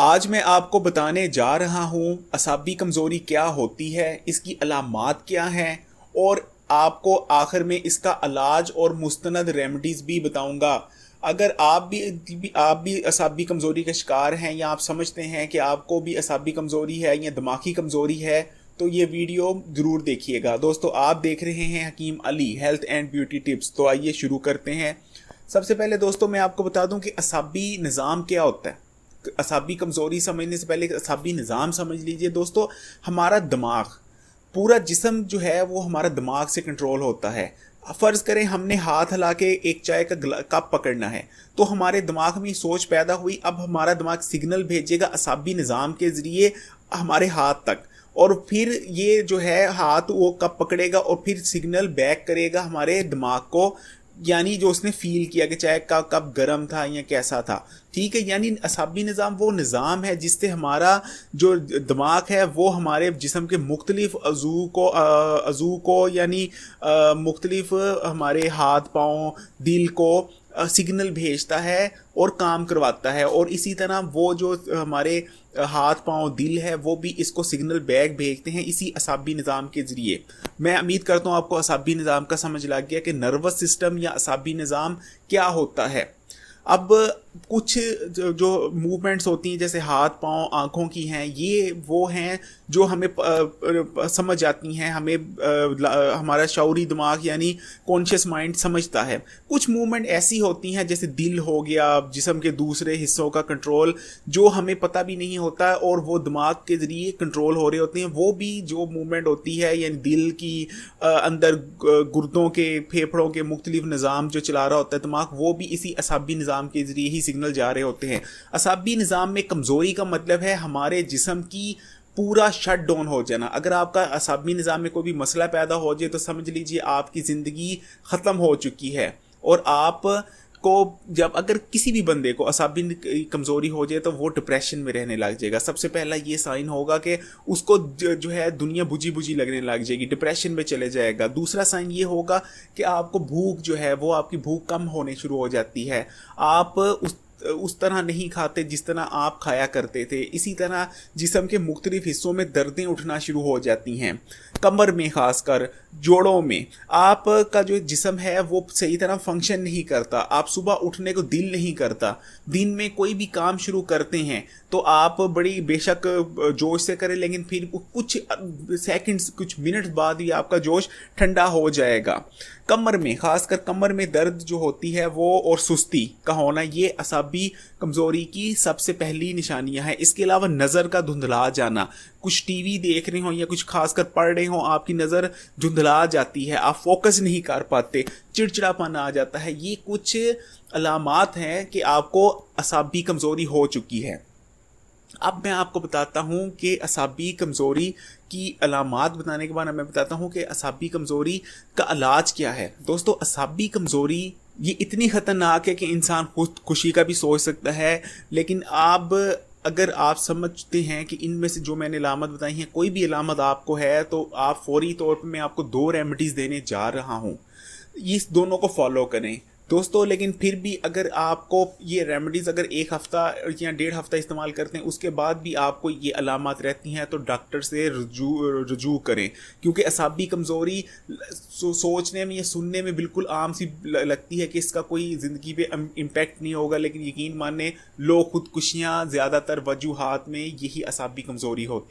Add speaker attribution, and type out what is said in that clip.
Speaker 1: आज मैं आपको बताने जा रहा हूँ असाबी कमज़ोरी क्या होती है, इसकी अलामात क्या हैं और आपको आखिर में इसका इलाज और मुस्तनद रेमेडीज़ भी बताऊँगा। अगर आप भी असाबी कमज़ोरी का शिकार हैं या आप समझते हैं कि आपको भी असाबी कमज़ोरी है या दिमागी कमज़ोरी है तो ये वीडियो ज़रूर देखिएगा। दोस्तों, आप देख रहे हैं Hakim Ali health and beauty tips. तो आइए शुरू करते हैं। सबसे पहले दोस्तों मैं आपको बता दूं कि असाबी निज़ाम क्या होता है। असाबी कमज़ोरी समझने से पहले असाबी निज़ाम समझ लीजिए। दोस्तों, हमारा दिमाग, पूरा जिस्म जो है वो हमारा दिमाग से कंट्रोल होता है। फ़र्ज़ करें हमने हाथ हिला के एक चाय का कप पकड़ना है तो हमारे दिमाग में सोच पैदा हुई, अब हमारा दिमाग सिग्नल भेजेगा असाबी निज़ाम के ज़रिए हमारे हाथ तक, और फिर ये जो है हाथ वो कप पकड़ेगा और फिर सिग्नल बैक करेगा हमारे दिमाग को, यानी जो उसने फील किया कि चाय का कप गर्म था या कैसा था। ठीक है, यानी असाबी निज़ाम वो निज़ाम है जिससे हमारा जो दिमाग है वो हमारे जिस्म के मुख्तलिफ अज़ू को यानी मुख्तलिफ हमारे हाथ पाँव दिल को सिग्नल भेजता है और काम करवाता है, और इसी तरह वो जो हमारे हाथ पाँव दिल है वो भी इसको सिग्नल बैक भेजते हैं इसी असाबी निज़ाम के ज़रिए। मैं उम्मीद करता हूँ आपको असाबी निज़ाम का समझ लग गया कि नर्वस सिस्टम या असाबी निज़ाम क्या होता है। अब कुछ जो मूवमेंट्स होती हैं जैसे हाथ पाँव आँखों की हैं, ये वो हैं जो हमें समझ आती हैं, हमें हमारा शऊरी दिमाग यानी कॉन्शियस माइंड समझता है। कुछ मूवमेंट ऐसी होती हैं जैसे दिल हो गया, जिस्म के दूसरे हिस्सों का कंट्रोल जो हमें पता भी नहीं होता और वो दिमाग के ज़रिए कंट्रोल हो रहे होते हैं। वो भी जो मूवमेंट होती है यानी दिल की अंदर गुर्दों के फेफड़ों के मुख्तलिफ निज़ाम जो चला रहा होता है दिमाग, वो भी इसी असाबी निज़ाम के ज़रिए ही सिग्नल जा रहे होते हैं। असाबी निज़ाम में कमज़ोरी का मतलब है हमारे जिस्म की पूरा शट डाउन हो जाना। अगर आपका असाबी निज़ाम में कोई भी मसला पैदा हो जाए तो समझ लीजिए आपकी ज़िंदगी ख़त्म हो चुकी है। और आप को जब अगर किसी भी बंदे को असाबी कमज़ोरी हो जाए तो वो डिप्रेशन में रहने लग जाएगा। सबसे पहला ये साइन होगा कि उसको जो है दुनिया बुझी बुझी लगने लग जाएगी, डिप्रेशन में चले जाएगा। दूसरा साइन ये होगा कि आपको भूख जो है वो आपकी भूख कम होने शुरू हो जाती है। आप उस तरह नहीं खाते जिस तरह आप खाया करते थे। इसी तरह जिस्म के मुख्तलिफ हिस्सों में दर्दें उठना शुरू हो जाती हैं। कमर में, खासकर जोड़ों में आपका जो जिस्म है वो सही तरह फंक्शन नहीं करता। आप सुबह उठने को दिल नहीं करता। दिन में कोई भी काम शुरू करते हैं तो आप बड़ी बेशक जोश से करें, लेकिन फिर कुछ सेकंड्स, कुछ मिनट्स बाद ही आपका जोश ठंडा हो जाएगा। कमर में, खासकर कमर में दर्द जो होती है वो और सुस्ती का होना, ये असाबी कमज़ोरी की सबसे पहली निशानियां हैं। इसके अलावा नज़र का धुंधला जाना, कुछ टीवी देख रहे हो या कुछ खासकर पढ़ रहे हो, आपकी नज़र धुंधला जाती है, आप फोकस नहीं कर पाते, चिड़चिड़ापन आ जाता है। ये कुछ अलामात हैं कि आपको असाबी कमज़ोरी हो चुकी है। अब मैं आपको बताता हूँ कि असाबी कमज़ोरी की अलामात बताने के बाद मैं बताता हूँ कि असाबी कमज़ोरी का इलाज क्या है। दोस्तों, असाबी कमज़ोरी ये इतनी ख़तरनाक है कि इंसान खुशी का भी सोच सकता है, लेकिन अगर आप समझते हैं कि इनमें से जो मैंने अलामत बताई हैं कोई भी अलामत आपको है तो आप फौरी तौर पर मैं आपको 2 रेमेडीज़ देने जा रहा हूँ। इस दोनों को फॉलो करें दोस्तों। लेकिन फिर भी अगर आपको ये रेमेडीज़ अगर 1 हफ़्ता या 1.5 हफ़्ता इस्तेमाल करते हैं उसके बाद भी आपको ये अलामत रहती हैं तो डॉक्टर से रुजू करें, क्योंकि असाबी कमज़ोरी सोचने में या सुनने में बिल्कुल आम सी लगती है कि इसका कोई ज़िंदगी पे इम्पेक्ट नहीं होगा, लेकिन यकीन माने लोग खुदकुशियाँ ज़्यादातर वजूहात में यही असाबी कमज़ोरी होती